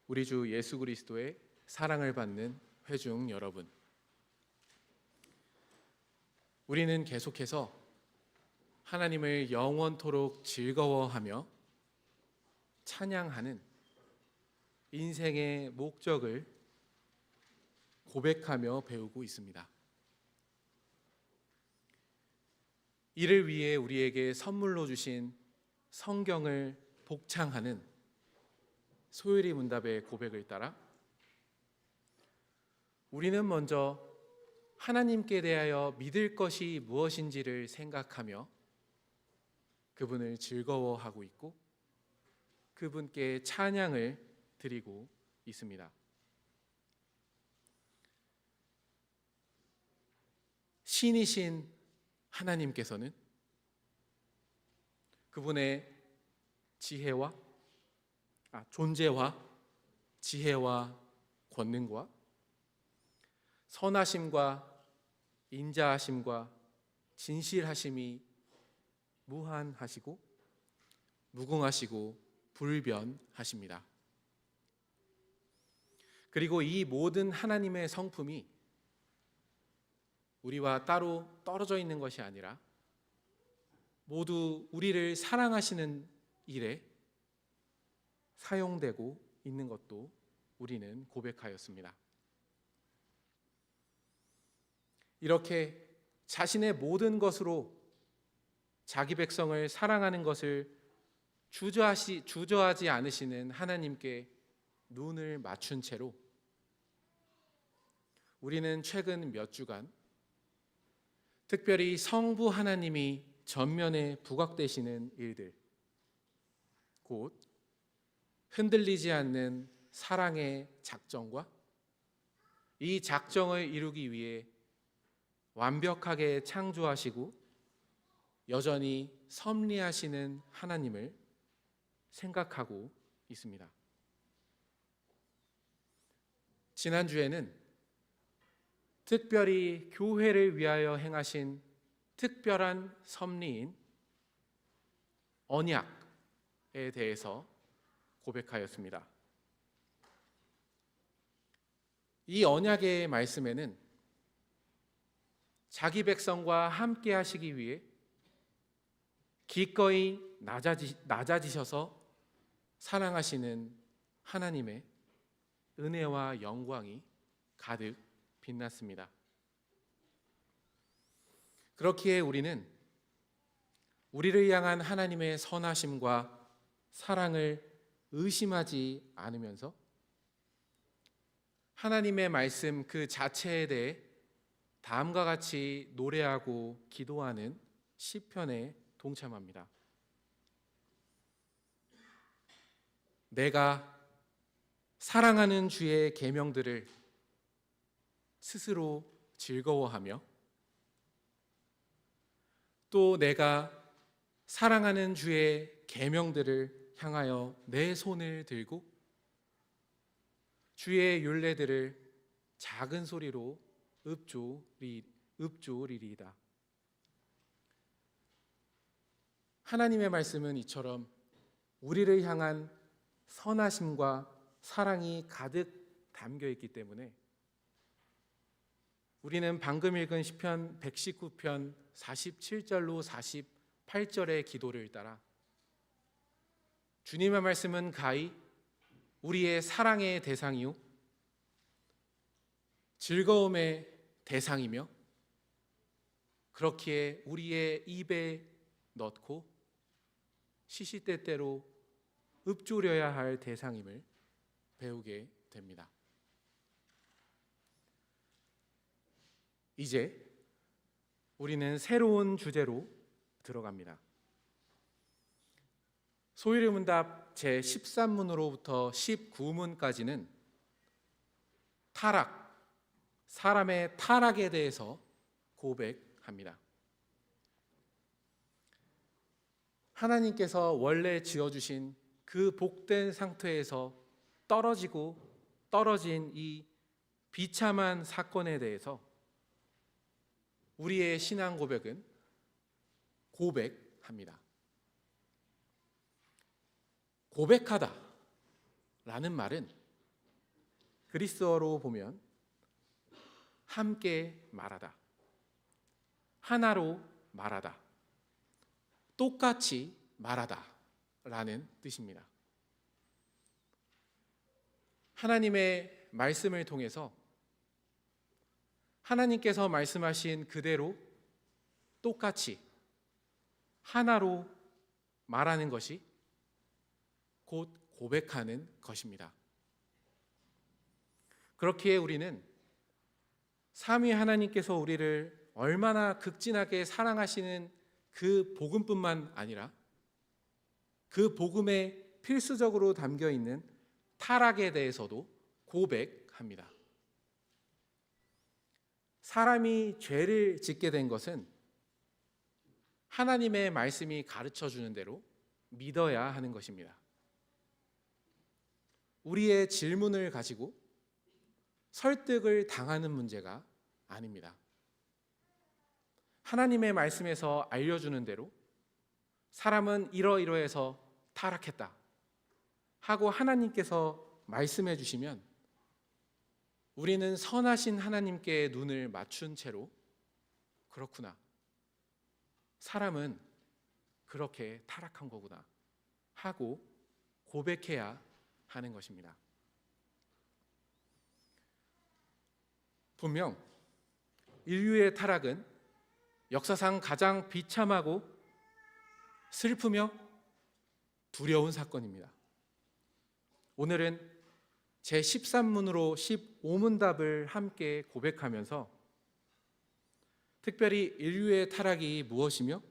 우리 주 예수 그리스도의 사랑을 받는 회중 여러분, 우리는 계속해서 하나님을 영원토록 즐거워하며 찬양하는 인생의 목적을 고백하며 배우고 있습니다. 이를 위해 우리에게 선물로 주신 성경을 복창하는 소율이 문답의 고백을 따라 우리는 먼저 하나님께 대하여 믿을 것이 무엇인지를 생각하며 그분을 즐거워하고 있고 그분께 찬양을 드리고 있습니다. 신이신 하나님께서는 그분의 존재와 지혜와 권능과 선하심과 인자하심과 진실하심이 무한하시고 무궁하시고 불변하십니다. 그리고 이 모든 하나님의 성품이 우리와 따로 떨어져 있는 것이 아니라 모두 우리를 사랑하시는 일에 사용되고 있는 것도 우리는 고백하였습니다. 이렇게 자신의 모든 것으로 자기 백성을 사랑하는 것을 주저하지 않으시는 하나님께 눈을 맞춘 채로 우리는 최근 몇 주간 특별히 성부 하나님이 전면에 부각되시는 일들, 곧 흔들리지 않는 사랑의 작정과 이 작정을 이루기 위해 완벽하게 창조하시고 여전히 섭리하시는 하나님을 생각하고 있습니다. 지난주에는 특별히 교회를 위하여 행하신 특별한 섭리인 언약에 대해서 고백하였습니다. 이 언약의 말씀에는 자기 백성과 함께 하시기 위해 기꺼이 낮아지셔서 사랑하시는 하나님의 은혜와 영광이 가득 빛났습니다. 그렇기에 우리는 우리를 향한 하나님의 선하심과 사랑을 의심하지 않으면서 하나님의 말씀 그 자체에 대해 다음과 같이 노래하고 기도하는 시편에 동참합니다. 내가 사랑하는 주의 계명들을 스스로 즐거워하며 또 내가 사랑하는 주의 계명들을 향하여 내 손을 들고 주의 율례들을 작은 소리로 읊조리리이다. 하나님의 말씀은 이처럼 우리를 향한 선하심과 사랑이 가득 담겨 있기 때문에 우리는 방금 읽은 시편 119편 47절로 48절의 기도를 따라 주님의 말씀은 가히 우리의 사랑의 대상이요 즐거움의 대상이며 그렇기에 우리의 입에 넣고 시시때때로 읊조려야 할 대상임을 배우게 됩니다. 이제 우리는 새로운 주제로 들어갑니다. 소율의 문답 제13문으로부터 19문까지는 사람의 타락에 대해서 고백합니다. 하나님께서 원래 지어주신 그 복된 상태에서 떨어진 이 비참한 사건에 대해서 우리의 신앙 고백은 고백합니다. 고백하다 라는 말은 그리스어로 보면 함께 말하다, 하나로 말하다, 똑같이 말하다 라는 뜻입니다. 하나님의 말씀을 통해서 하나님께서 말씀하신 그대로 똑같이 하나로 말하는 것이 곧 고백하는 것입니다. 그렇기에 우리는 삼위 하나님께서 우리를 얼마나 극진하게 사랑하시는 그 복음뿐만 아니라 그 복음에 필수적으로 담겨 있는 타락에 대해서도 고백합니다. 사람이 죄를 짓게 된 것은 하나님의 말씀이 가르쳐 주는 대로 믿어야 하는 것입니다. 우리의 질문을 가지고 설득을 당하는 문제가 아닙니다. 하나님의 말씀에서 알려주는 대로 사람은 이러이러해서 타락했다 하고 하나님께서 말씀해 주시면 우리는 선하신 하나님께 눈을 맞춘 채로 그렇구나, 사람은 그렇게 타락한 거구나 하고 고백해야 하는 것입니다. 분명 인류의 타락은 역사상 가장 비참하고 슬프며 두려운 사건입니다. 오늘은 제13문으로 15문답을 함께 고백하면서 특별히 인류의 타락이 무엇이며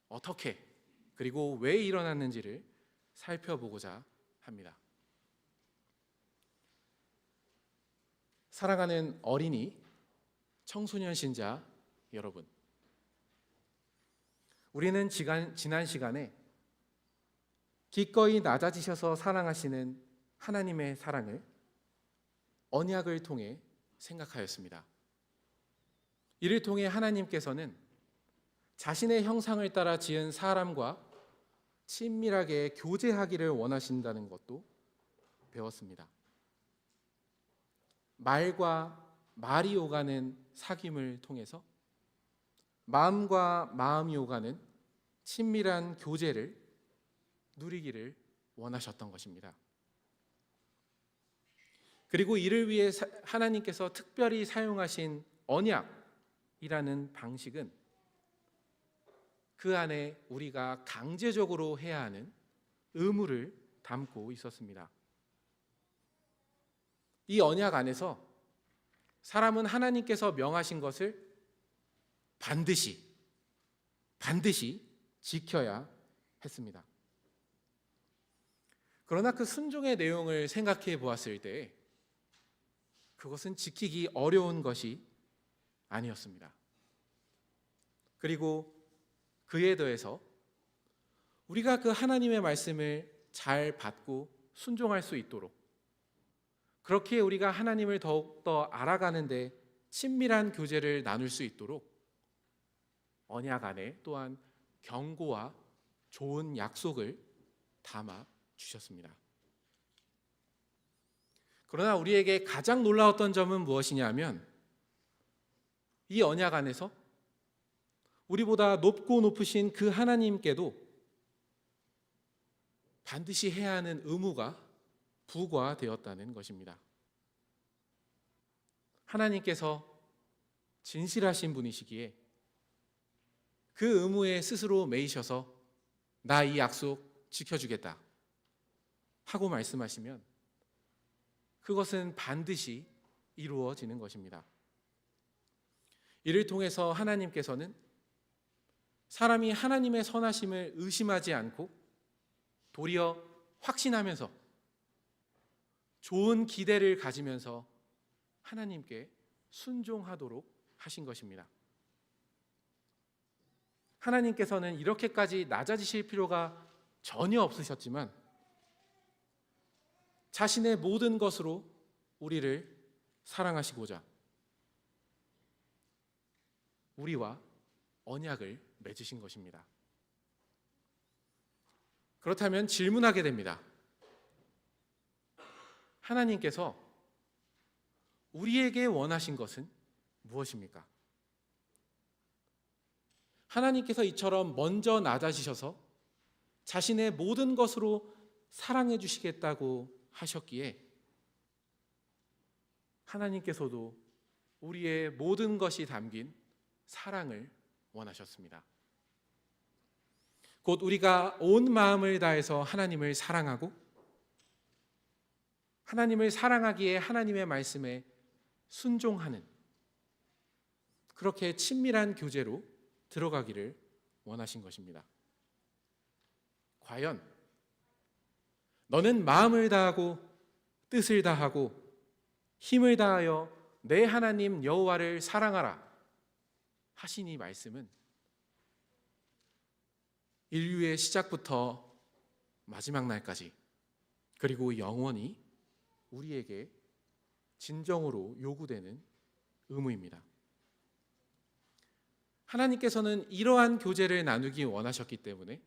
어떻게 그리고 왜 일어났는지를 살펴보고자 합니다. 사랑하는 어린이, 청소년 신자 여러분, 우리는 지난 시간에 기꺼이 낮아지셔서 사랑하시는 하나님의 사랑을 언약을 통해 생각하였습니다. 이를 통해 하나님께서는 자신의 형상을 따라 지은 사람과 친밀하게 교제하기를 원하신다는 것도 배웠습니다. 말과 말이 오가는 사귐을 통해서 마음과 마음이 오가는 친밀한 교제를 누리기를 원하셨던 것입니다. 그리고 이를 위해 하나님께서 특별히 사용하신 언약이라는 방식은 그 안에 우리가 강제적으로 해야 하는 의무를 담고 있었습니다. 이 언약 안에서 사람은 하나님께서 명하신 것을 반드시 지켜야 했습니다. 그러나 그 순종의 내용을 생각해 보았을 때 그것은 지키기 어려운 것이 아니었습니다. 그리고 그에 더해서 우리가 그 하나님의 말씀을 잘 받고 순종할 수 있도록, 그렇게 우리가 하나님을 더욱더 알아가는데 친밀한 교제를 나눌 수 있도록 언약 안에 또한 경고와 좋은 약속을 담아 주셨습니다. 그러나 우리에게 가장 놀라웠던 점은 무엇이냐면 이 언약 안에서 우리보다 높고 높으신 그 하나님께도 반드시 해야 하는 의무가 부과되었다는 것입니다. 하나님께서 진실하신 분이시기에 그 의무에 스스로 매이셔서 나 이 약속 지켜주겠다 하고 말씀하시면 그것은 반드시 이루어지는 것입니다. 이를 통해서 하나님께서는 사람이 하나님의 선하심을 의심하지 않고 도리어 확신하면서 좋은 기대를 가지면서 하나님께 순종하도록 하신 것입니다. 하나님께서는 이렇게까지 낮아지실 필요가 전혀 없으셨지만 자신의 모든 것으로 우리를 사랑하시고자 우리와 언약을 맺으신 것입니다. 그렇다면 질문하게 됩니다. 하나님께서 우리에게 원하신 것은 무엇입니까? 하나님께서 이처럼 먼저 낮아지셔서 자신의 모든 것으로 사랑해 주시겠다고 하셨기에 하나님께서도 우리의 모든 것이 담긴 사랑을 원하셨습니다. 곧 우리가 온 마음을 다해서 하나님을 사랑하고 하나님을 사랑하기에 하나님의 말씀에 순종하는 그렇게 친밀한 교제로 들어가기를 원하신 것입니다. 과연 너는 마음을 다하고 뜻을 다하고 힘을 다하여 내 하나님 여호와를 사랑하라 하신 이 말씀은 인류의 시작부터 마지막 날까지 그리고 영원히 우리에게 진정으로 요구되는 의무입니다. 하나님께서는 이러한 교제를 나누기 원하셨기 때문에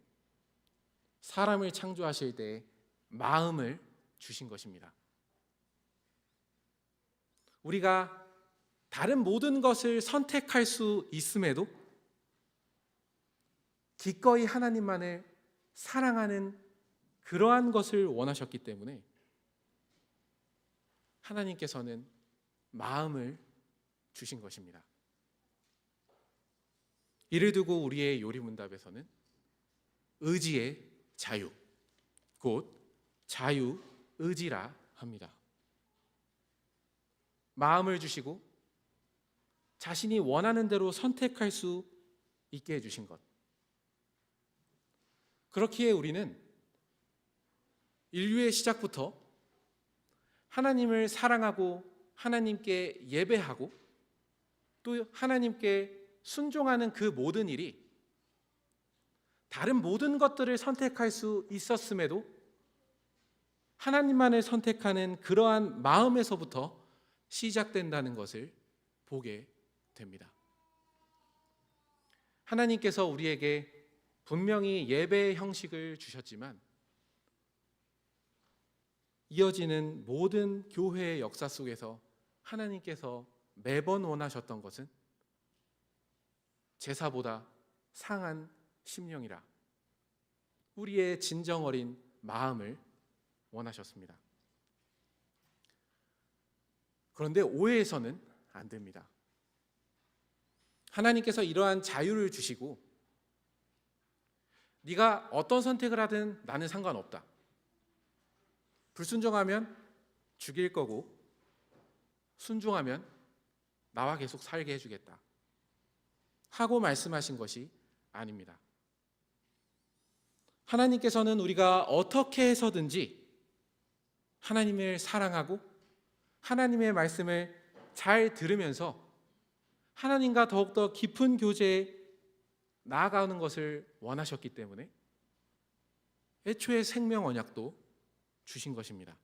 사람을 창조하실 때 마음을 주신 것입니다. 우리가 다른 모든 것을 선택할 수 있음에도 기꺼이 하나님만을 사랑하는 그러한 것을 원하셨기 때문에 하나님께서는 마음을 주신 것입니다. 이를 두고 우리의 요리문답에서는 의지의 자유, 곧 자유의지라 합니다. 마음을 주시고 자신이 원하는 대로 선택할 수 있게 해주신 것. 그렇기에 우리는 인류의 시작부터 하나님을 사랑하고 하나님께 예배하고 또 하나님께 순종하는 그 모든 일이 다른 모든 것들을 선택할 수 있었음에도 하나님만을 선택하는 그러한 마음에서부터 시작된다는 것을 보게 됩니다. 하나님께서 우리에게 분명히 예배의 형식을 주셨지만 이어지는 모든 교회의 역사 속에서 하나님께서 매번 원하셨던 것은 제사보다 상한 심령이라 우리의 진정 어린 마음을 원하셨습니다. 그런데 오해해서는 안 됩니다. 하나님께서 이러한 자유를 주시고 네가 어떤 선택을 하든 나는 상관없다. 불순종하면 죽일 거고 순종하면 나와 계속 살게 해주겠다 하고 말씀하신 것이 아닙니다. 하나님께서는 우리가 어떻게 해서든지 하나님을 사랑하고 하나님의 말씀을 잘 들으면서 하나님과 더욱더 깊은 교제에 나아가는 것을 원하셨기 때문에 애초에 생명 언약도 주신 것입니다.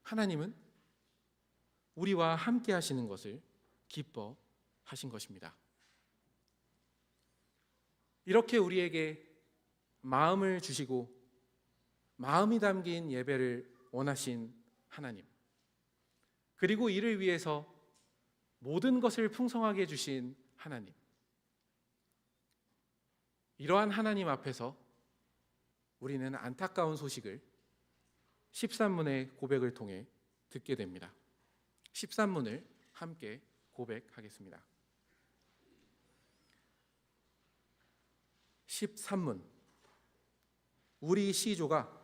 하나님은 우리와 함께 하시는 것을 기뻐하신 것입니다. 이렇게 우리에게 마음을 주시고 마음이 담긴 예배를 원하신 하나님, 그리고 이를 위해서 모든 것을 풍성하게 해주신 하나님, 이러한 하나님 앞에서 우리는 안타까운 소식을 13문의 고백을 통해 듣게 됩니다. 13문을 함께 고백하겠습니다. 13문. 우리 시조가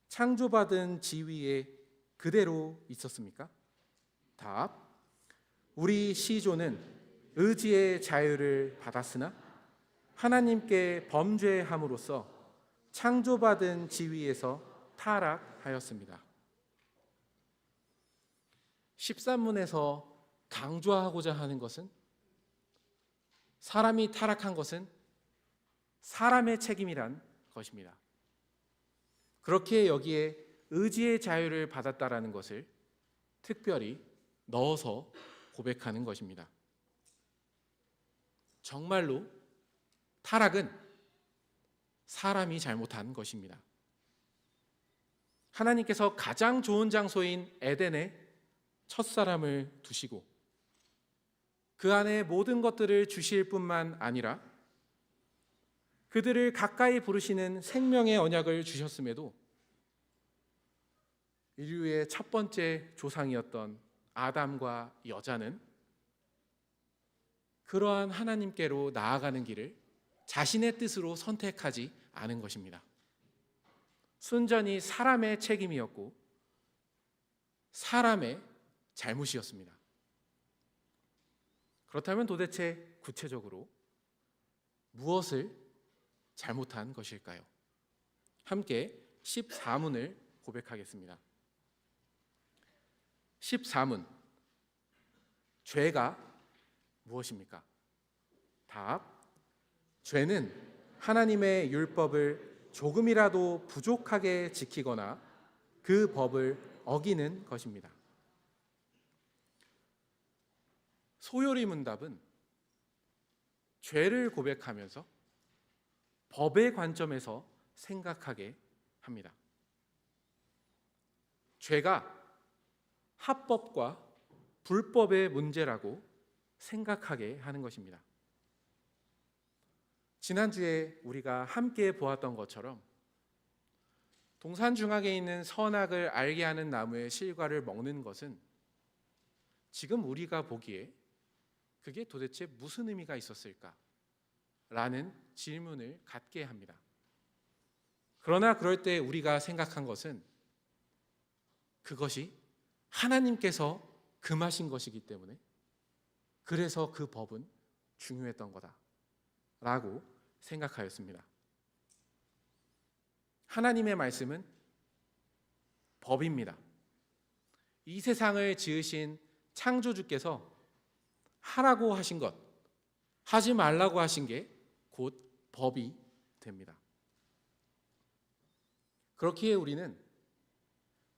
창조받은 지위에 그대로 있었습니까? 답. 우리 시조는 의지의 자유를 받았으나 하나님께 범죄함으로써 창조받은 지위에서 타락하였습니다. 13문에서 강조하고자 하는 것은 사람이 타락한 것은 사람의 책임이란 것입니다. 그렇게 여기에 의지의 자유를 받았다라는 것을 특별히 넣어서 고백하는 것입니다. 정말로 타락은 사람이 잘못한 것입니다. 하나님께서 가장 좋은 장소인 에덴에 첫사람을 두시고 그 안에 모든 것들을 주실 뿐만 아니라 그들을 가까이 부르시는 생명의 언약을 주셨음에도 인류의 첫 번째 조상이었던 아담과 여자는 그러한 하나님께로 나아가는 길을 자신의 뜻으로 선택하지 않은 것입니다. 순전히 사람의 책임이었고 사람의 잘못이었습니다. 그렇다면 도대체 구체적으로 무엇을 잘못한 것일까요? 함께 14문을 고백하겠습니다. 14문. 죄가 무엇입니까? 답. 죄는 하나님의 율법을 조금이라도 부족하게 지키거나 그 법을 어기는 것입니다. 소요리 문답은 죄를 고백하면서 법의 관점에서 생각하게 합니다. 죄가 합법과 불법의 문제라고 생각하게 하는 것입니다. 지난주에 우리가 함께 보았던 것처럼 동산 중앙에 있는 선악을 알게 하는 나무의 실과를 먹는 것은 지금 우리가 보기에 그게 도대체 무슨 의미가 있었을까? 라는 질문을 갖게 합니다. 그러나 그럴 때 우리가 생각한 것은 그것이 하나님께서 금하신 것이기 때문에 그래서 그 법은 중요했던 거다 라고 생각하였습니다. 하나님의 말씀은 법입니다. 이 세상을 지으신 창조주께서 하라고 하신 것, 하지 말라고 하신 게 곧 법이 됩니다. 그렇기에 우리는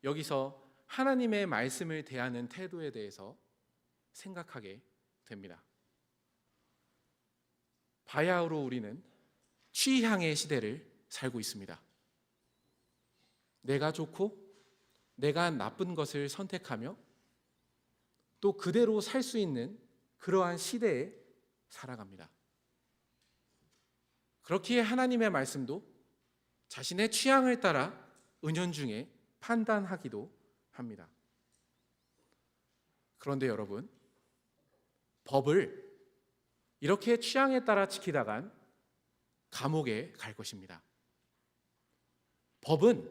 여기서 하나님의 말씀을 대하는 태도에 대해서 생각하게 됩니다. 바야흐로 우리는 취향의 시대를 살고 있습니다. 내가 좋고 내가 나쁜 것을 선택하며 또 그대로 살 수 있는 그러한 시대에 살아갑니다. 그렇기에 하나님의 말씀도 자신의 취향을 따라 은연중에 판단하기도 합니다. 그런데 여러분, 법을 이렇게 취향에 따라 지키다간 감옥에 갈 것입니다. 법은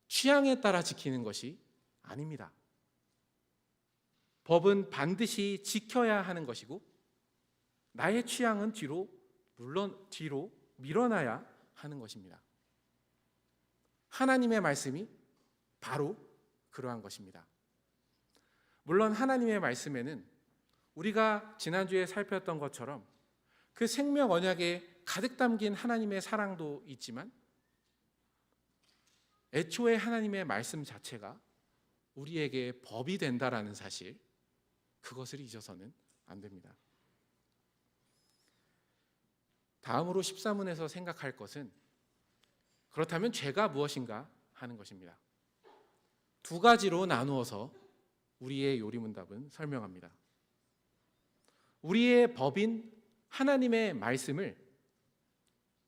취향에 따라 지키는 것이 아닙니다. 법은 반드시 지켜야 하는 것이고 나의 취향은 뒤로 밀어놔야 하는 것입니다. 하나님의 말씀이 바로 그러한 것입니다. 물론 하나님의 말씀에는 우리가 지난주에 살폈던 것처럼 그 생명 언약에 가득 담긴 하나님의 사랑도 있지만 애초에 하나님의 말씀 자체가 우리에게 법이 된다라는 사실, 그것을 잊어서는 안 됩니다. 다음으로 14문에서 생각할 것은 그렇다면 죄가 무엇인가 하는 것입니다. 두 가지로 나누어서 우리의 요리문답은 설명합니다. 우리의 법인 하나님의 말씀을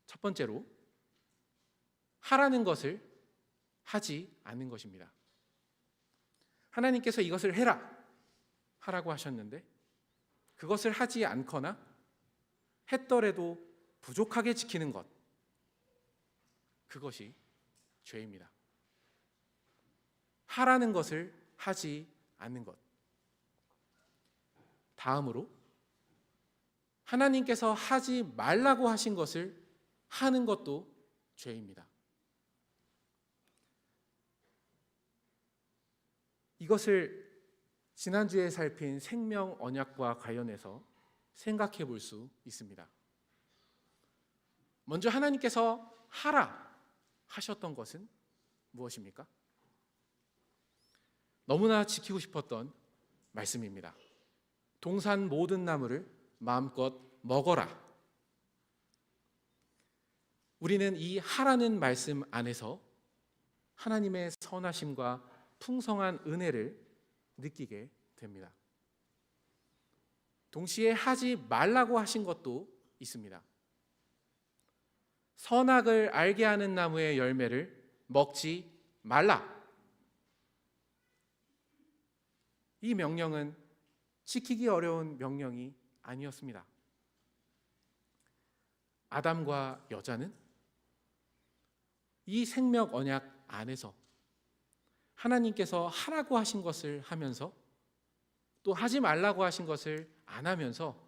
첫 번째로 하라는 것을 하지 않는 것입니다. 하나님께서 이것을 해라 하라고 하셨는데 그것을 하지 않거나 했더라도 부족하게 지키는 것, 그것이 죄입니다. 하라는 것을 하지 않는 것. 다음으로 하나님께서 하지 말라고 하신 것을 하는 것도 죄입니다. 이것을 지난주에 살핀 생명 언약과 관련해서 생각해 볼 수 있습니다. 먼저 하나님께서 하라 하셨던 것은 무엇입니까? 너무나 지키고 싶었던 말씀입니다. 동산 모든 나무를 마음껏 먹어라. 우리는 이 하라는 말씀 안에서 하나님의 선하심과 풍성한 은혜를 느끼게 됩니다. 동시에 하지 말라고 하신 것도 있습니다. 선악을 알게 하는 나무의 열매를 먹지 말라. 이 명령은 지키기 어려운 명령이 아니었습니다. 아담과 여자는 이 생명 언약 안에서 하나님께서 하라고 하신 것을 하면서 또 하지 말라고 하신 것을 안 하면서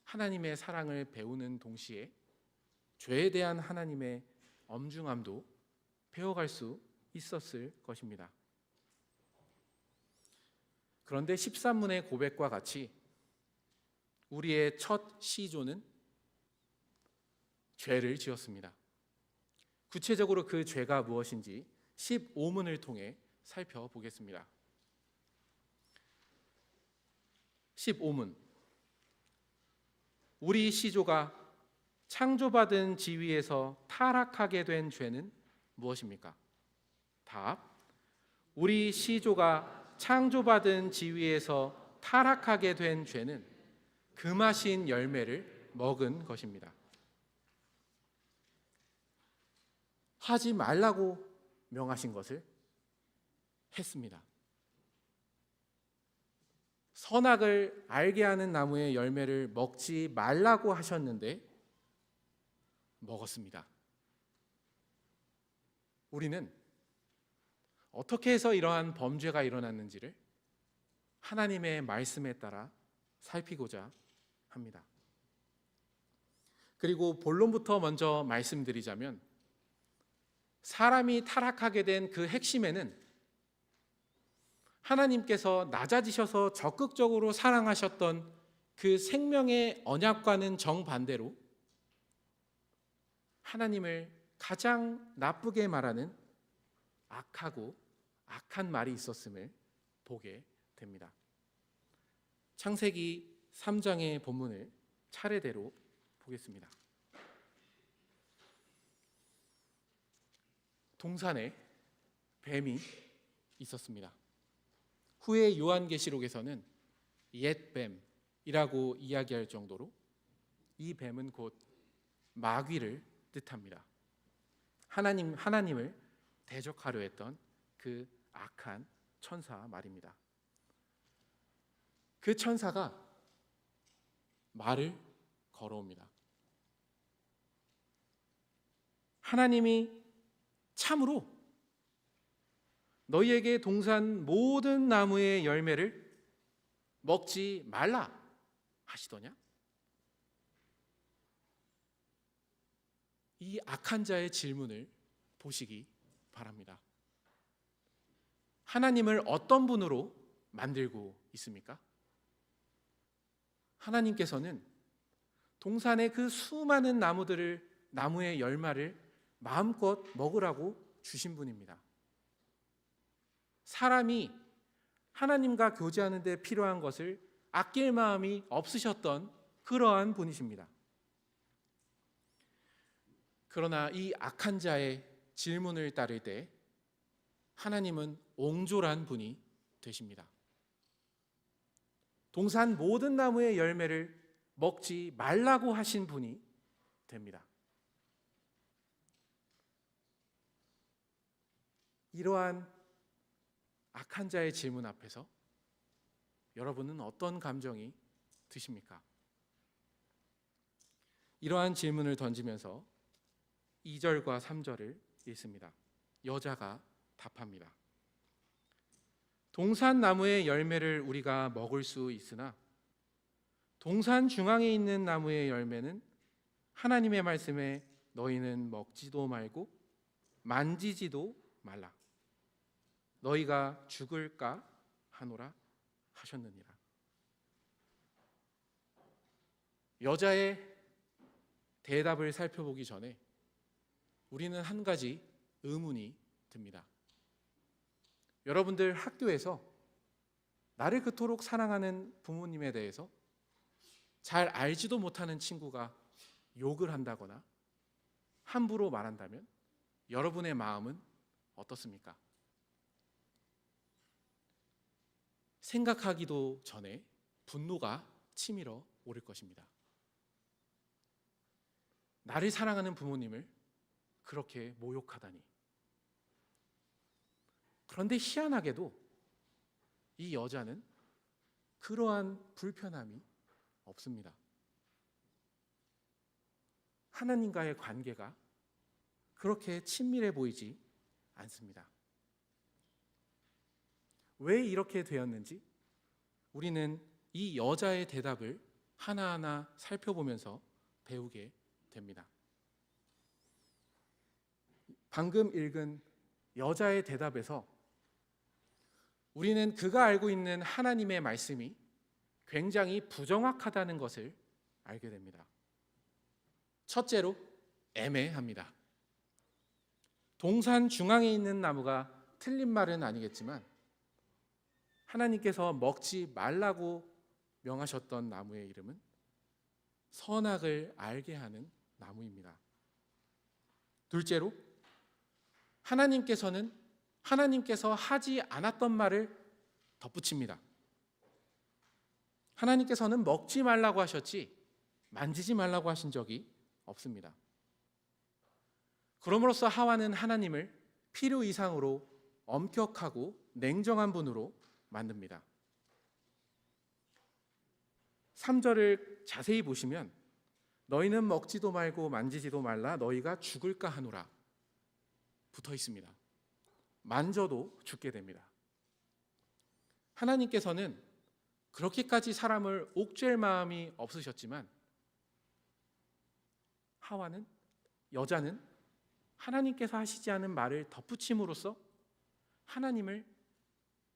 하나님의 사랑을 배우는 동시에 죄에 대한 하나님의 엄중함도 배워갈 수 있었을 것입니다. 그런데 13문의 고백과 같이 우리의 첫 시조는 죄를 지었습니다. 구체적으로 그 죄가 무엇인지 15문을 통해 살펴보겠습니다. 15문. 우리 시조가 창조받은 지위에서 타락하게 된 죄는 무엇입니까? 답. 우리 시조가 창조받은 지위에서 타락하게 된 죄는 금하신 열매를 먹은 것입니다. 하지 말라고 명하신 것을 했습니다. 선악을 알게 하는 나무의 열매를 먹지 말라고 하셨는데 먹었습니다. 우리는 어떻게 해서 이러한 범죄가 일어났는지를 하나님의 말씀에 따라 살피고자 합니다. 그리고 본론부터 먼저 말씀드리자면 사람이 타락하게 된 그 핵심에는 하나님께서 낮아지셔서 적극적으로 사랑하셨던 그 생명의 언약과는 정반대로 하나님을 가장 나쁘게 말하는 악하고 악한 말이 있었음을 보게 됩니다. 창세기 3장의 본문을 차례대로 보겠습니다. 동산에 뱀이 있었습니다. 후에 요한계시록에서는 옛뱀이라고 이야기할 정도로 이 뱀은 곧 마귀를 뜻합니다. 하나님을 대적하려 했던 그 악한 천사 말입니다. 그 천사가 말을 걸어옵니다. 하나님이 참으로 너희에게 동산 모든 나무의 열매를 먹지 말라 하시더냐? 이 악한 자의 질문을 보시기 바랍니다. 하나님을 어떤 분으로 만들고 있습니까? 하나님께서는 동산의 그 수많은 나무의 열매를 마음껏 먹으라고 주신 분입니다. 사람이 하나님과 교제하는 데 필요한 것을 아낄 마음이 없으셨던 그러한 분이십니다. 그러나 이 악한 자의 질문을 따를 때 하나님은 옹졸한 분이 되십니다. 동산 모든 나무의 열매를 먹지 말라고 하신 분이 됩니다. 이러한 악한 자의 질문 앞에서 여러분은 어떤 감정이 드십니까? 이러한 질문을 던지면서 2절과 3절을 읽습니다. 여자가 답합니다. 동산 나무의 열매를 우리가 먹을 수 있으나 동산 중앙에 있는 나무의 열매는 하나님의 말씀에 너희는 먹지도 말고 만지지도 말라. 너희가 죽을까 하노라 하셨느니라. 여자의 대답을 살펴보기 전에 우리는 한 가지 의문이 듭니다. 여러분들 학교에서 나를 그토록 사랑하는 부모님에 대해서 잘 알지도 못하는 친구가 욕을 한다거나 함부로 말한다면 여러분의 마음은 어떻습니까? 생각하기도 전에 분노가 치밀어 오를 것입니다. 나를 사랑하는 부모님을 그렇게 모욕하다니. 그런데 희한하게도 이 여자는 그러한 불편함이 없습니다. 하나님과의 관계가 그렇게 친밀해 보이지 않습니다. 왜 이렇게 되었는지 우리는 이 여자의 대답을 하나하나 살펴보면서 배우게 됩니다. 방금 읽은 여자의 대답에서 우리는 그가 알고 있는 하나님의 말씀이 굉장히 부정확하다는 것을 알게 됩니다. 첫째로 애매합니다. 동산 중앙에 있는 나무가 틀린 말은 아니겠지만 하나님께서 먹지 말라고 명하셨던 나무의 이름은 선악을 알게 하는 나무입니다. 둘째로 하나님께서 하지 않았던 말을 덧붙입니다. 하나님께서는 먹지 말라고 하셨지 만지지 말라고 하신 적이 없습니다. 그럼으로써 하와는 하나님을 필요 이상으로 엄격하고 냉정한 분으로 만듭니다. 3절을 자세히 보시면 너희는 먹지도 말고 만지지도 말라 너희가 죽을까 하노라 붙어 있습니다. 만져도 죽게 됩니다. 하나님께서는 그렇게까지 사람을 옥죄할 마음이 없으셨지만 여자는 하나님께서 하시지 않은 말을 덧붙임으로써 하나님을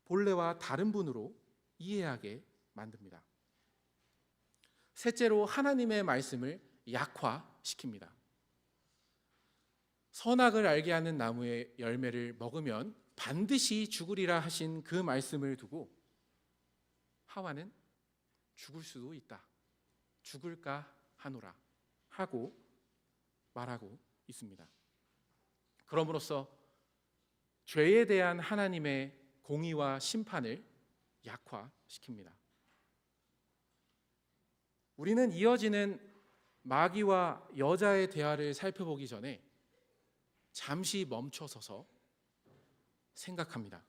본래와 다른 분으로 이해하게 만듭니다. 셋째로 하나님의 말씀을 약화시킵니다. 선악을 알게 하는 나무의 열매를 먹으면 반드시 죽으리라 하신 그 말씀을 두고 하와는 죽을 수도 있다. 죽을까 하노라 하고 말하고 있습니다. 그럼으로써 죄에 대한 하나님의 공의와 심판을 약화시킵니다. 우리는 이어지는 마귀와 여자의 대화를 살펴보기 전에 잠시 멈춰서서 생각합니다.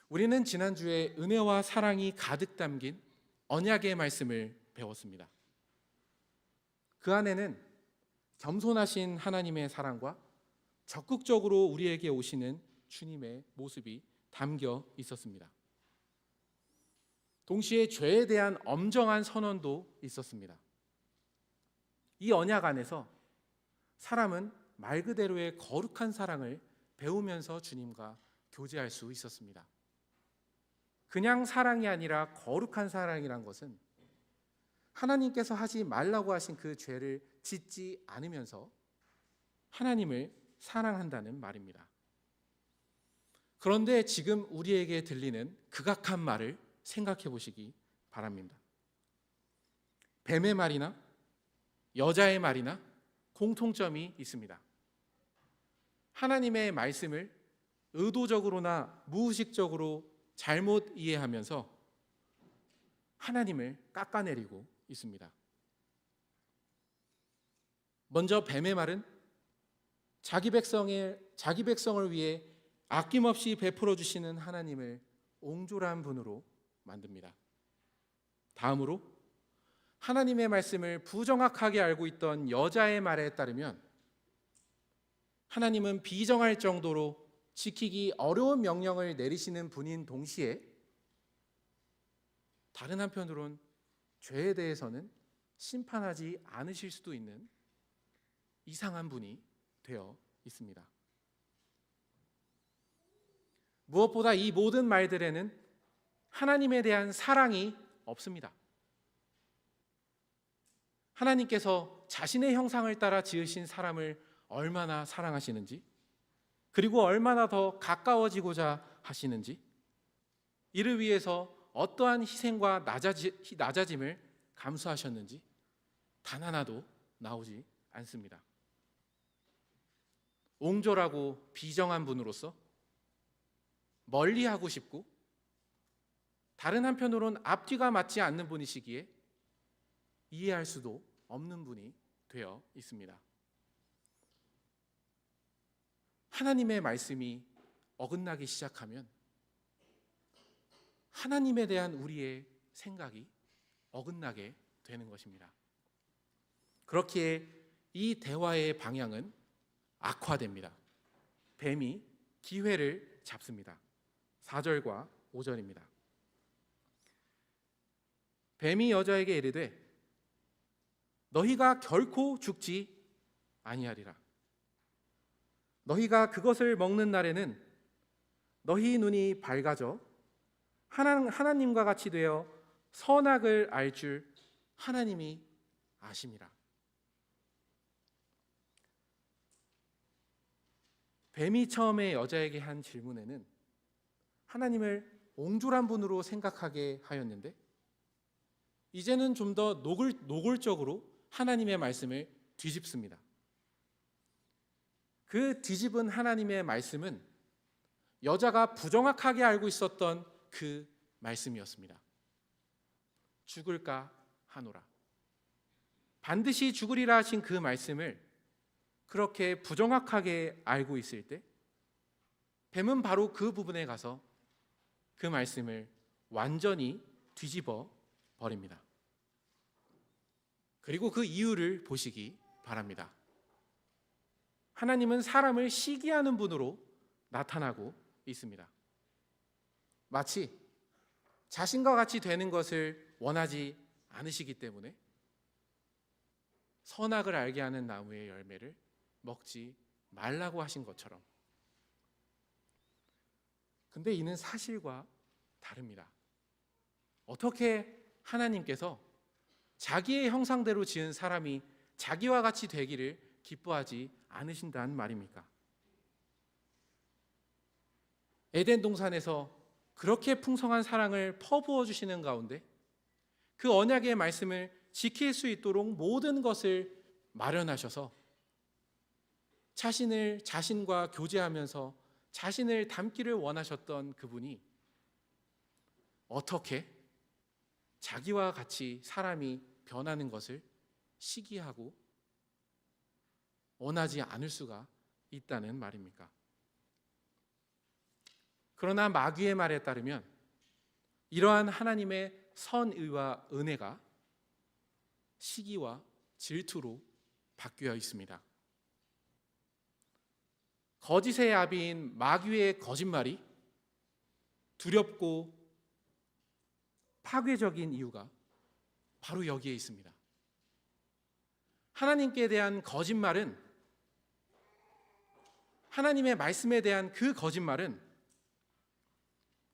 우리는 지난주에 은혜와 사랑이 가득 담긴 언약의 말씀을 배웠습니다. 그 안에는 겸손하신 하나님의 사랑과 적극적으로 우리에게 오시는 주님의 모습이 담겨 있었습니다. 동시에 죄에 대한 엄정한 선언도 있었습니다. 이 언약 안에서 사람은 말 그대로의 거룩한 사랑을 배우면서 주님과 교제할 수 있었습니다. 그냥 사랑이 아니라 거룩한 사랑이란 것은 하나님께서 하지 말라고 하신 그 죄를 짓지 않으면서 하나님을 사랑한다는 말입니다. 그런데 지금 우리에게 들리는 극악한 말을 생각해 보시기 바랍니다. 뱀의 말이나 여자의 말이나 공통점이 있습니다. 하나님의 말씀을 의도적으로나 무의식적으로 잘못 이해하면서 하나님을 깎아내리고 있습니다. 먼저 뱀의 말은 자기 백성을 위해 아낌없이 베풀어 주시는 하나님을 옹졸한 분으로 만듭니다. 다음으로 하나님의 말씀을 부정확하게 알고 있던 여자의 말에 따르면 하나님은 비정할 정도로 지키기 어려운 명령을 내리시는 분인 동시에 다른 한편으론 죄에 대해서는 심판하지 않으실 수도 있는 이상한 분이 되어 있습니다. 무엇보다 이 모든 말들에는 하나님에 대한 사랑이 없습니다. 하나님께서 자신의 형상을 따라 지으신 사람을 얼마나 사랑하시는지, 그리고 얼마나 더 가까워지고자 하시는지, 이를 위해서 어떠한 희생과 낮아짐을 감수하셨는지 단 하나도 나오지 않습니다. 옹졸하고 비정한 분으로서 멀리하고 싶고, 다른 한편으로는 앞뒤가 맞지 않는 분이시기에 이해할 수도 없는 분이 되어 있습니다. 하나님의 말씀이 어긋나기 시작하면 하나님에 대한 우리의 생각이 어긋나게 되는 것입니다. 그렇기에 이 대화의 방향은 악화됩니다. 뱀이 기회를 잡습니다. 4절과 5절입니다. 뱀이 여자에게 이르되 너희가 결코 죽지 아니하리라. 너희가 그것을 먹는 날에는 너희 눈이 밝아져 하나님과 같이 되어 선악을 알 줄 하나님이 아심이라. 뱀이 처음에 여자에게 한 질문에는 하나님을 옹졸한 분으로 생각하게 하였는데, 이제는 좀 더 노골적으로 하나님의 말씀을 뒤집습니다. 그 뒤집은 하나님의 말씀은 여자가 부정확하게 알고 있었던 그 말씀이었습니다. 죽을까 하노라. 반드시 죽으리라 하신 그 말씀을 그렇게 부정확하게 알고 있을 때 뱀은 바로 그 부분에 가서 그 말씀을 완전히 뒤집어 버립니다. 그리고 그 이유를 보시기 바랍니다. 하나님은 사람을 시기하는 분으로 나타나고 있습니다. 마치 자신과 같이 되는 것을 원하지 않으시기 때문에 선악을 알게 하는 나무의 열매를 먹지 말라고 하신 것처럼. 근데 이는 사실과 다릅니다. 어떻게 하나님께서 자기의 형상대로 지은 사람이 자기와 같이 되기를 기뻐하지 않으신다는 말입니까? 에덴 동산에서 그렇게 풍성한 사랑을 퍼부어 주시는 가운데 그 언약의 말씀을 지킬 수 있도록 모든 것을 마련하셔서 자신과 교제하면서 자신을 닮기를 원하셨던 그분이 어떻게 자기와 같이 사람이 변하는 것을 시기하고 원하지 않을 수가 있다는 말입니까? 그러나 마귀의 말에 따르면 이러한 하나님의 선의와 은혜가 시기와 질투로 바뀌어 있습니다. 거짓의 아비인 마귀의 거짓말이 두렵고 파괴적인 이유가 바로 여기에 있습니다. 하나님께 대한 거짓말은, 하나님의 말씀에 대한 그 거짓말은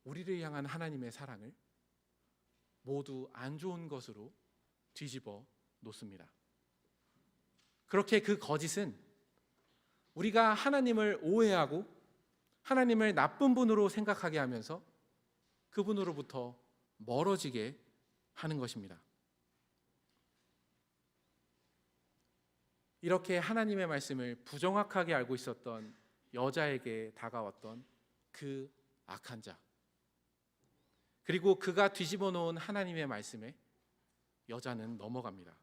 우리를 향한 하나님의 사랑을 모두 안 좋은 것으로 뒤집어 놓습니다. 그렇게 그 거짓은 우리가 하나님을 오해하고 하나님을 나쁜 분으로 생각하게 하면서 그분으로부터 멀어지게 하는 것입니다. 이렇게 하나님의 말씀을 부정확하게 알고 있었던 여자에게 다가왔던 그 악한 자, 그리고 그가 뒤집어 놓은 하나님의 말씀에 여자는 넘어갑니다.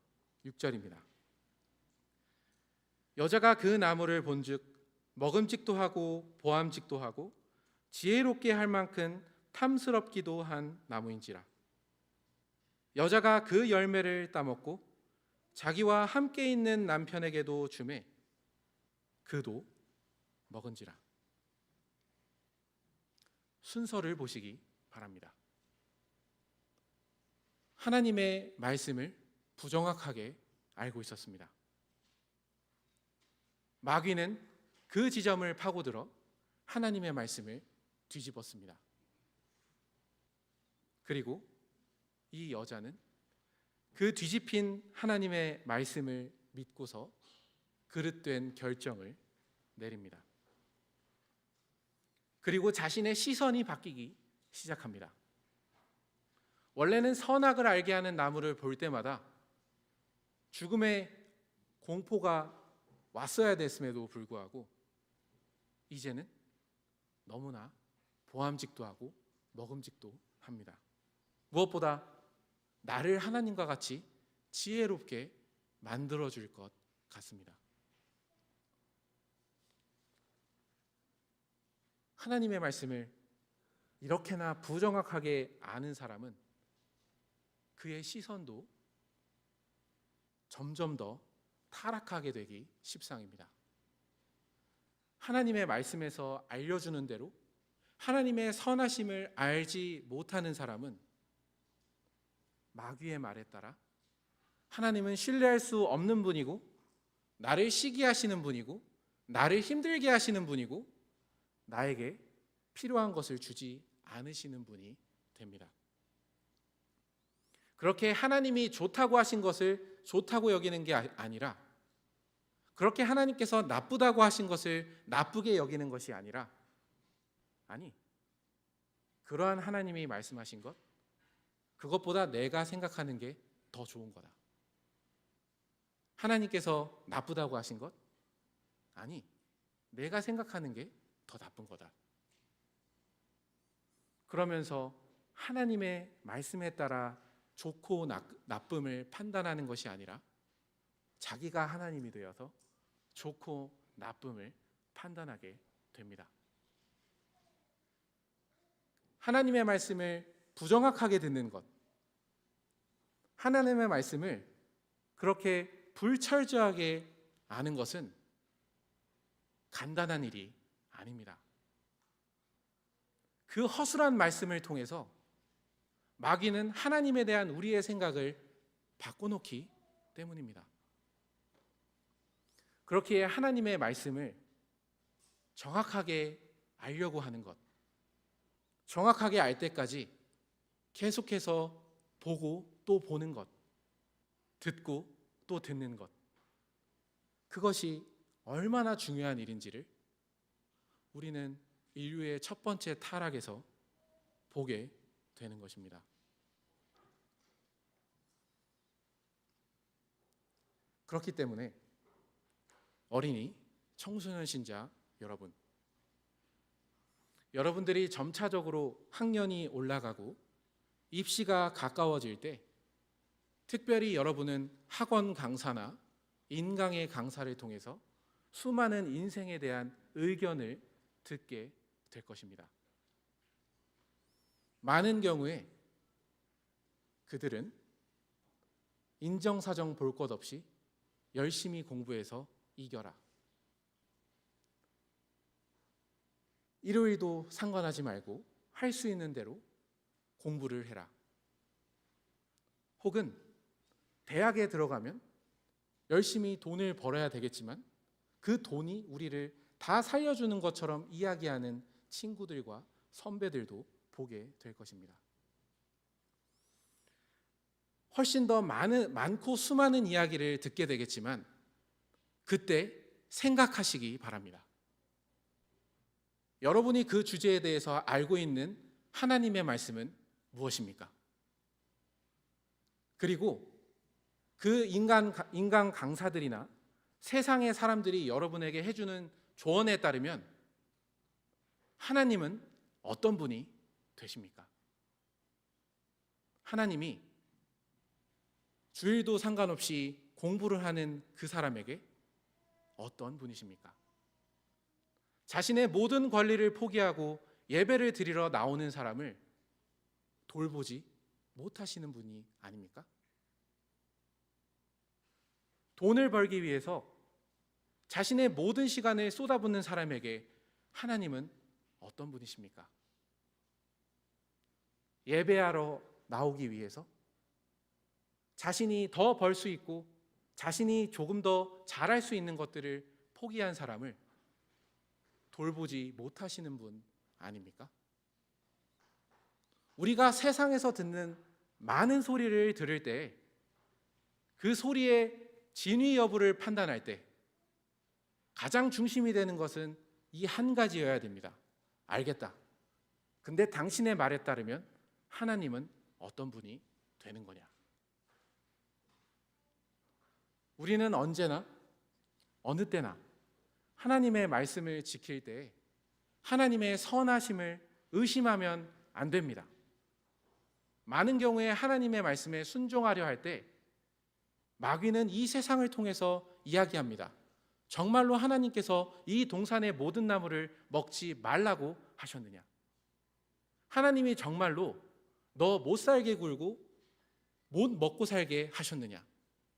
6절입니다. 여자가 그 나무를 본즉 먹음직도 하고 보암직도 하고 지혜롭게 할 만큼 탐스럽기도 한 나무인지라. 여자가 그 열매를 따먹고 자기와 함께 있는 남편에게도 주매 그도 먹은지라. 순서를 보시기 바랍니다. 하나님의 말씀을 부정확하게 알고 있었습니다. 마귀는 그 지점을 파고들어 하나님의 말씀을 뒤집었습니다. 그리고 이 여자는 그 뒤집힌 하나님의 말씀을 믿고서 그릇된 결정을 내립니다. 그리고 자신의 시선이 바뀌기 시작합니다. 원래는 선악을 알게 하는 나무를 볼 때마다 죽음의 공포가 왔어야 됐음에도 불구하고 이제는 너무나 보암직도 하고 먹음직도 합니다. 무엇보다 나를 하나님과 같이 지혜롭게 만들어줄 것 같습니다. 하나님의 말씀을 이렇게나 부정확하게 아는 사람은 그의 시선도 점점 더 타락하게 되기 십상입니다. 하나님의 말씀에서 알려주는 대로 하나님의 선하심을 알지 못하는 사람은 마귀의 말에 따라 하나님은 신뢰할 수 없는 분이고 나를 시기하시는 분이고 나를 힘들게 하시는 분이고 나에게 필요한 것을 주지 않으시는 분이 됩니다. 그렇게 하나님이 좋다고 하신 것을 좋다고 여기는 게 아니라, 그렇게 하나님께서 나쁘다고 하신 것을 나쁘게 여기는 것이 아니라, 그러한 하나님이 말씀하신 것, 그것보다 내가 생각하는 게 더 좋은 거다. 하나님께서 나쁘다고 하신 것, 내가 생각하는 게 더 나쁜 거다. 그러면서 하나님의 말씀에 따라 좋고 나쁨을 판단하는 것이 아니라 자기가 하나님이 되어서 좋고 나쁨을 판단하게 됩니다. 하나님의 말씀을 부정확하게 듣는 것, 하나님의 말씀을 그렇게 불철저하게 아는 것은 간단한 일이 아닙니다. 그 허술한 말씀을 통해서 마귀는 하나님에 대한 우리의 생각을 바꿔놓기 때문입니다. 그렇게 하나님의 말씀을 정확하게 알려고 하는 것, 정확하게 알 때까지 계속해서 보고 또 보는 것, 듣고 또 듣는 것, 그것이 얼마나 중요한 일인지를 우리는 인류의 첫 번째 타락에서 보게 되는 것입니다. 그렇기 때문에 어린이, 청소년 신자 여러분들이 점차적으로 학년이 올라가고 입시가 가까워질 때, 특별히 여러분은 학원 강사나 인강의 강사를 통해서 수많은 인생에 대한 의견을 듣게 될 것입니다. 많은 경우에 그들은 인정사정 볼 것 없이 열심히 공부해서 이겨라, 일요일도 상관하지 말고 할 수 있는 대로 공부를 해라, 혹은 대학에 들어가면 열심히 돈을 벌어야 되겠지만 그 돈이 우리를 다 살려주는 것처럼 이야기하는 친구들과 선배들도 보게 될 것입니다. 훨씬 더 많고 수많은 이야기를 듣게 되겠지만 그때 생각하시기 바랍니다. 여러분이 그 주제에 대해서 알고 있는 하나님의 말씀은 무엇입니까? 그리고 그 인간 강사들이나 세상의 사람들이 여러분에게 해주는 조언에 따르면 하나님은 어떤 분이 되십니까? 하나님이 주일도 상관없이 공부를 하는 그 사람에게 어떤 분이십니까? 자신의 모든 권리를 포기하고 예배를 드리러 나오는 사람을 돌보지 못하시는 분이 아닙니까? 돈을 벌기 위해서 자신의 모든 시간을 쏟아붓는 사람에게 하나님은 어떤 분이십니까? 예배하러 나오기 위해서 자신이 더 벌 수 있고 자신이 조금 더 잘할 수 있는 것들을 포기한 사람을 돌보지 못하시는 분 아닙니까? 우리가 세상에서 듣는 많은 소리를 들을 때 그 소리의 진위 여부를 판단할 때 가장 중심이 되는 것은 이 한 가지여야 됩니다. 알겠다. 근데 당신의 말에 따르면 하나님은 어떤 분이 되는 거냐? 우리는 언제나 어느 때나 하나님의 말씀을 지킬 때 하나님의 선하심을 의심하면 안 됩니다. 많은 경우에 하나님의 말씀에 순종하려 할 때 마귀는 이 세상을 통해서 이야기합니다. 정말로 하나님께서 이 동산의 모든 나무를 먹지 말라고 하셨느냐? 하나님이 정말로 너 못 살게 굴고 못 먹고 살게 하셨느냐?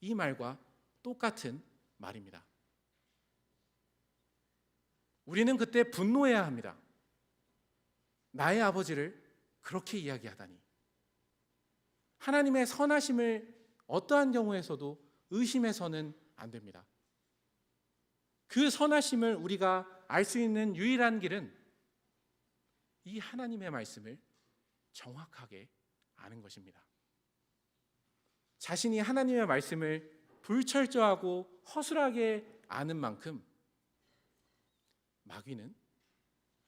이 말과 똑같은 말입니다. 우리는 그때 분노해야 합니다. 나의 아버지를 그렇게 이야기하다니. 하나님의 선하심을 어떠한 경우에서도 의심해서는 안 됩니다. 그 선하심을 우리가 알 수 있는 유일한 길은 이 하나님의 말씀을 정확하게 아는 것입니다. 자신이 하나님의 말씀을 불철저하고 허술하게 아는 만큼 마귀는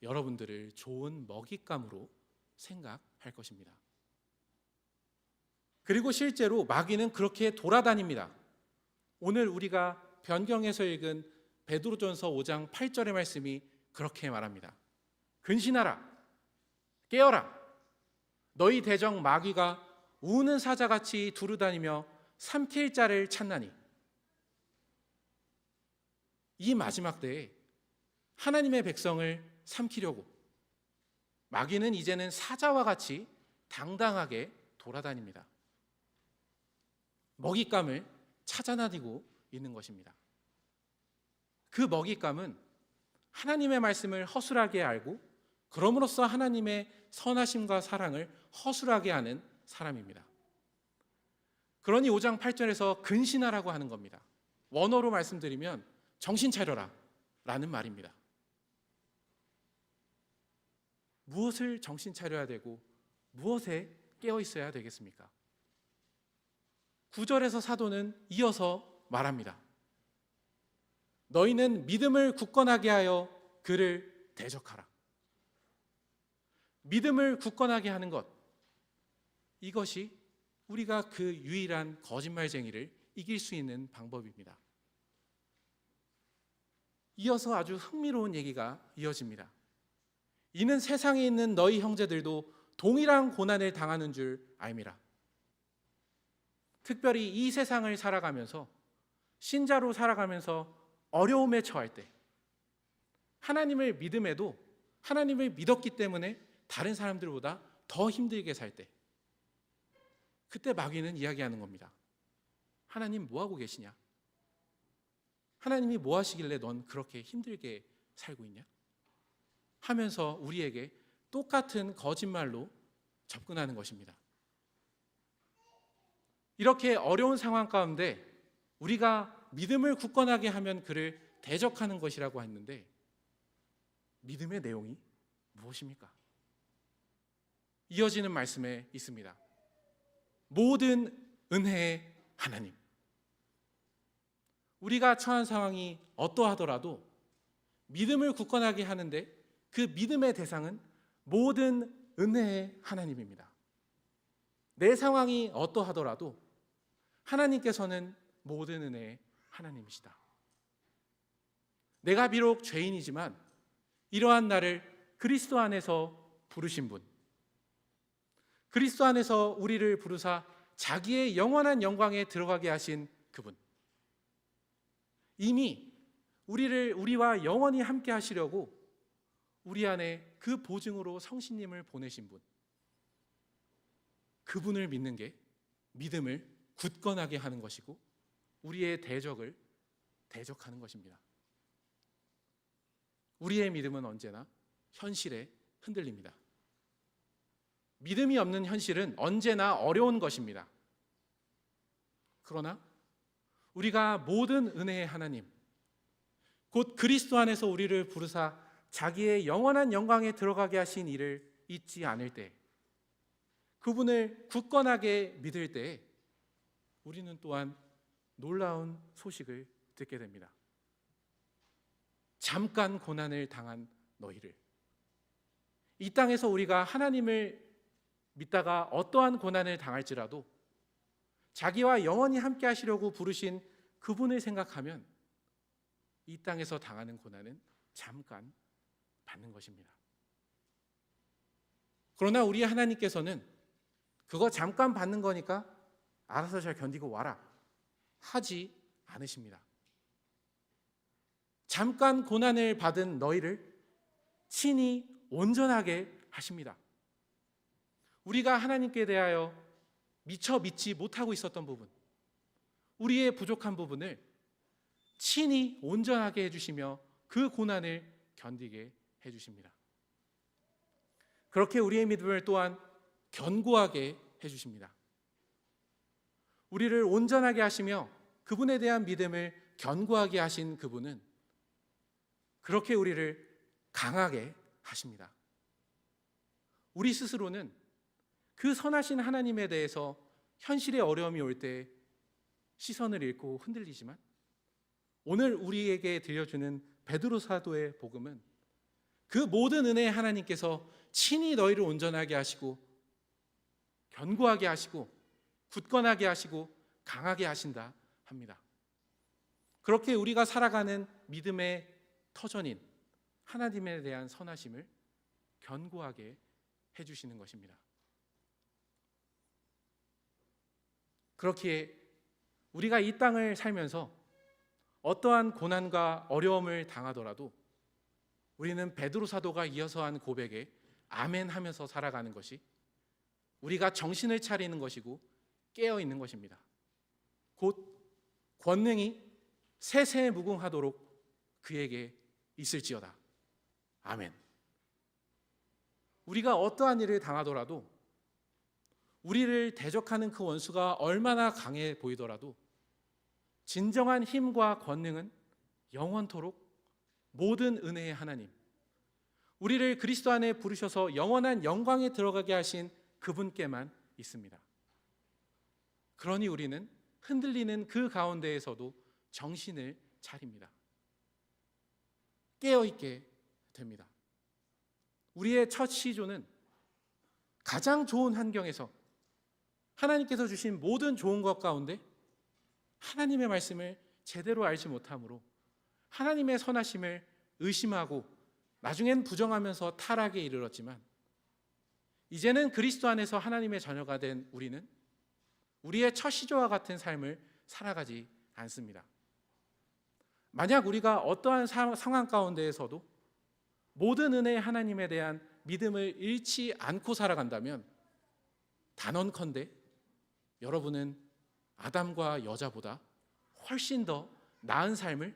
여러분들을 좋은 먹잇감으로 생각할 것입니다. 그리고 실제로 마귀는 그렇게 돌아다닙니다. 오늘 우리가 변경해서 읽은 베드로전서 5장 8절의 말씀이 그렇게 말합니다. 근신하라, 깨어라. 너희 대적 마귀가 우는 사자같이 두루다니며 삼킬 자를 찾나니. 이 마지막 때에 하나님의 백성을 삼키려고 마귀는 이제는 사자와 같이 당당하게 돌아다닙니다. 먹잇감을 찾아다니고 있는 것입니다. 그 먹잇감은 하나님의 말씀을 허술하게 알고 그럼으로써 하나님의 선하심과 사랑을 허술하게 하는 사람입니다. 그러니 5장 8절에서 근신하라고 하는 겁니다. 원어로 말씀드리면 정신 차려라 라는 말입니다. 무엇을 정신 차려야 되고 무엇에 깨어 있어야 되겠습니까? 9절에서 사도는 이어서 말합니다. 너희는 믿음을 굳건하게 하여 그를 대적하라. 믿음을 굳건하게 하는 것, 이것이 우리가 그 유일한 거짓말쟁이를 이길 수 있는 방법입니다. 이어서 아주 흥미로운 얘기가 이어집니다. 이는 세상에 있는 너희 형제들도 동일한 고난을 당하는 줄 알미라. 특별히 이 세상을 살아가면서 신자로 살아가면서 어려움에 처할 때 하나님을 믿음에도 하나님을 믿었기 때문에 다른 사람들보다 더 힘들게 살 때 그때 마귀는 이야기하는 겁니다. 하나님 뭐 하고 계시냐? 하나님이 뭐 하시길래 넌 그렇게 힘들게 살고 있냐? 하면서 우리에게 똑같은 거짓말로 접근하는 것입니다. 이렇게 어려운 상황 가운데 우리가 믿음을 굳건하게 하면 그를 대적하는 것이라고 했는데 믿음의 내용이 무엇입니까? 이어지는 말씀에 있습니다. 모든 은혜의 하나님. 우리가 처한 상황이 어떠하더라도 믿음을 굳건하게 하는데 그 믿음의 대상은 모든 은혜의 하나님입니다. 내 상황이 어떠하더라도 하나님께서는 모든 은혜의 하나님이시다. 내가 비록 죄인이지만 이러한 나를 그리스도 안에서 부르신 분, 그리스도 안에서 우리를 부르사 자기의 영원한 영광에 들어가게 하신 그분, 이미 우리와 영원히 함께 하시려고 우리 안에 그 보증으로 성신님을 보내신 분, 그분을 믿는 게 믿음을 굳건하게 하는 것이고 우리의 대적을 대적하는 것입니다. 우리의 믿음은 언제나 현실에 흔들립니다. 믿음이 없는 현실은 언제나 어려운 것입니다. 그러나 우리가 모든 은혜의 하나님, 곧 그리스도 안에서 우리를 부르사 자기의 영원한 영광에 들어가게 하신 이를 잊지 않을 때, 그분을 굳건하게 믿을 때 우리는 또한 놀라운 소식을 듣게 됩니다. 잠깐 고난을 당한 너희를, 이 땅에서 우리가 하나님을 믿다가 어떠한 고난을 당할지라도 자기와 영원히 함께 하시려고 부르신 그분을 생각하면 이 땅에서 당하는 고난은 잠깐 받는 것입니다. 그러나 우리 하나님께서는 그거 잠깐 받는 거니까 알아서 잘 견디고 와라 하지 않으십니다. 잠깐 고난을 받은 너희를 친히 온전하게 하십니다. 우리가 하나님께 대하여 미처 믿지 못하고 있었던 부분, 우리의 부족한 부분을 친히 온전하게 해주시며 그 고난을 견디게 해주십니다. 그렇게 우리의 믿음을 또한 견고하게 해주십니다. 우리를 온전하게 하시며 그분에 대한 믿음을 견고하게 하신 그분은 그렇게 우리를 강하게 하십니다. 우리 스스로는 그 선하신 하나님에 대해서 현실의 어려움이 올 때 시선을 잃고 흔들리지만 오늘 우리에게 들려주는 베드로 사도의 복음은 그 모든 은혜의 하나님께서 친히 너희를 온전하게 하시고 견고하게 하시고 굳건하게 하시고 강하게 하신다 합니다. 그렇게 우리가 살아가는 믿음의 터전인 하나님에 대한 선하심을 견고하게 해주시는 것입니다. 그렇기에 우리가 이 땅을 살면서 어떠한 고난과 어려움을 당하더라도 우리는 베드로 사도가 이어서 한 고백에 아멘 하면서 살아가는 것이 우리가 정신을 차리는 것이고 깨어 있는 것입니다. 곧 권능이 세세에 무궁하도록 그에게 있을지어다. 아멘. 우리가 어떠한 일을 당하더라도 우리를 대적하는 그 원수가 얼마나 강해 보이더라도 진정한 힘과 권능은 영원토록 모든 은혜의 하나님, 우리를 그리스도 안에 부르셔서 영원한 영광에 들어가게 하신 그분께만 있습니다. 그러니 우리는 흔들리는 그 가운데에서도 정신을 차립니다. 깨어있게 됩니다. 우리의 첫 시조는 가장 좋은 환경에서 하나님께서 주신 모든 좋은 것 가운데 하나님의 말씀을 제대로 알지 못함으로 하나님의 선하심을 의심하고 나중엔 부정하면서 타락에 이르렀지만 이제는 그리스도 안에서 하나님의 자녀가 된 우리는 우리의 첫 시조와 같은 삶을 살아가지 않습니다. 만약 우리가 어떠한 상황 가운데에서도 모든 은혜의 하나님에 대한 믿음을 잃지 않고 살아간다면 단언컨대 여러분은 아담과 여자보다 훨씬 더 나은 삶을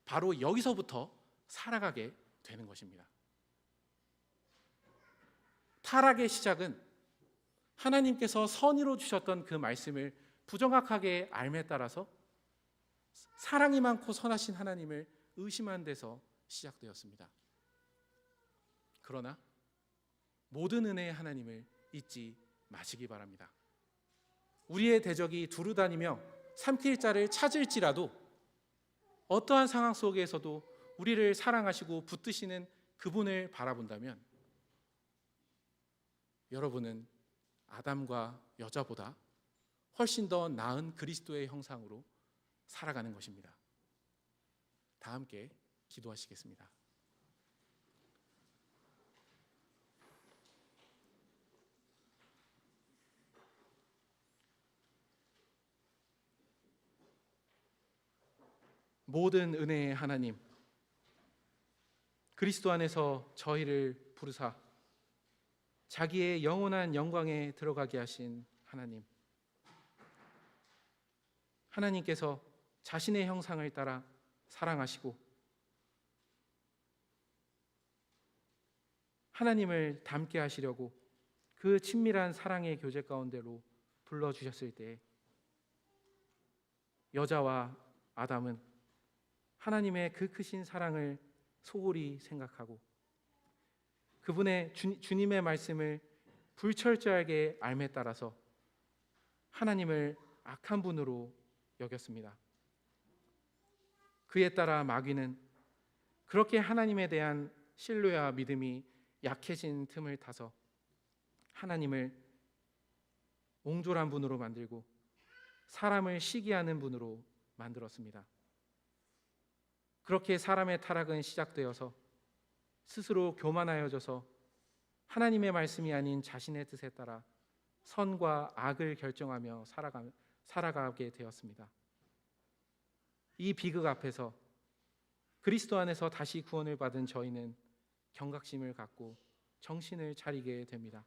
바로 여기서부터 살아가게 되는 것입니다. 타락의 시작은 하나님께서 선의로 주셨던 그 말씀을 부정확하게 알매 따라서 사랑이 많고 선하신 하나님을 의심한 데서 시작되었습니다. 그러나 모든 은혜의 하나님을 잊지 마시기 바랍니다. 우리의 대적이 두루다니며 삼킬 자를 찾을지라도 어떠한 상황 속에서도 우리를 사랑하시고 붙드시는 그분을 바라본다면 여러분은 아담과 여자보다 훨씬 더 나은 그리스도의 형상으로 살아가는 것입니다. 다 함께 기도하시겠습니다. 모든 은혜의 하나님, 그리스도 안에서 저희를 부르사 자기의 영원한 영광에 들어가게 하신 하나님, 하나님께서 자신의 형상을 따라 사랑하시고 하나님을 닮게 하시려고 그 친밀한 사랑의 교제 가운데로 불러주셨을 때 여자와 아담은 하나님의 그 크신 사랑을 소홀히 생각하고 그분의 주님의 말씀을 불철저하게 알매 따라서 하나님을 악한 분으로 여겼습니다. 그에 따라 마귀는 그렇게 하나님에 대한 신뢰와 믿음이 약해진 틈을 타서 하나님을 옹졸한 분으로 만들고 사람을 시기하는 분으로 만들었습니다. 그렇게 사람의 타락은 시작되어서 스스로 교만하여져서 하나님의 말씀이 아닌 자신의 뜻에 따라 선과 악을 결정하며 살아가게 되었습니다. 이 비극 앞에서 그리스도 안에서 다시 구원을 받은 저희는 경각심을 갖고 정신을 차리게 됩니다.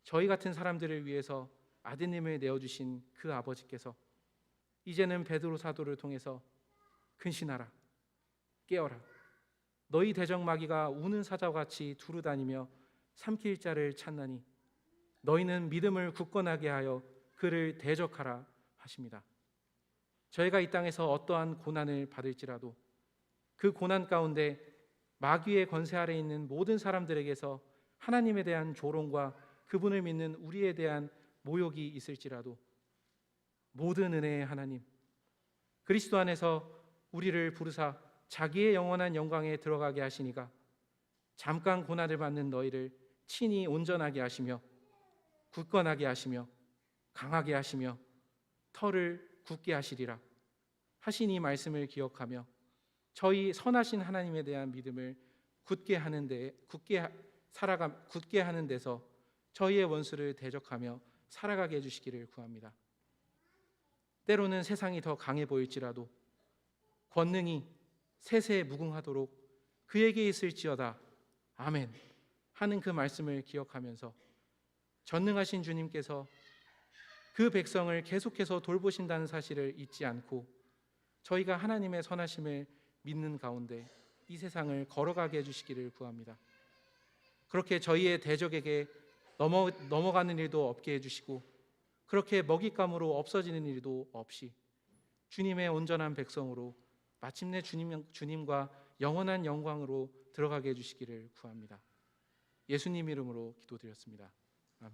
저희 같은 사람들을 위해서 아드님을 내어주신 그 아버지께서 이제는 베드로 사도를 통해서 근신하라, 깨어라, 너희 대적마귀가 우는 사자와 같이 두루다니며 삼킬 자를 찾나니 너희는 믿음을 굳건하게 하여 그를 대적하라 하십니다. 저희가 이 땅에서 어떠한 고난을 받을지라도 그 고난 가운데 마귀의 권세 아래 있는 모든 사람들에게서 하나님에 대한 조롱과 그분을 믿는 우리에 대한 모욕이 있을지라도 모든 은혜의 하나님, 그리스도 안에서 우리를 부르사 자기의 영원한 영광에 들어가게 하시니가 잠깐 고난을 받는 너희를 친히 온전하게 하시며 굳건하게 하시며 강하게 하시며 털을 굳게 하시리라 하신 이 말씀을 기억하며 저희 선하신 하나님에 대한 믿음을 굳게 하는 데서 저희의 원수를 대적하며 살아가게 해주시기를 구합니다. 때로는 세상이 더 강해 보일지라도 권능이 세세에 무궁하도록 그에게 있을지어다 아멘 하는 그 말씀을 기억하면서 전능하신 주님께서 그 백성을 계속해서 돌보신다는 사실을 잊지 않고 저희가 하나님의 선하심을 믿는 가운데 이 세상을 걸어가게 해주시기를 구합니다. 그렇게 저희의 대적에게 넘어가는 일도 없게 해주시고 그렇게 먹잇감으로 없어지는 일도 없이 주님의 온전한 백성으로 마침내 주님과 영원한 영광으로 들어가게 해주시기를 구합니다. 예수님 이름으로 기도드렸습니다. 아멘.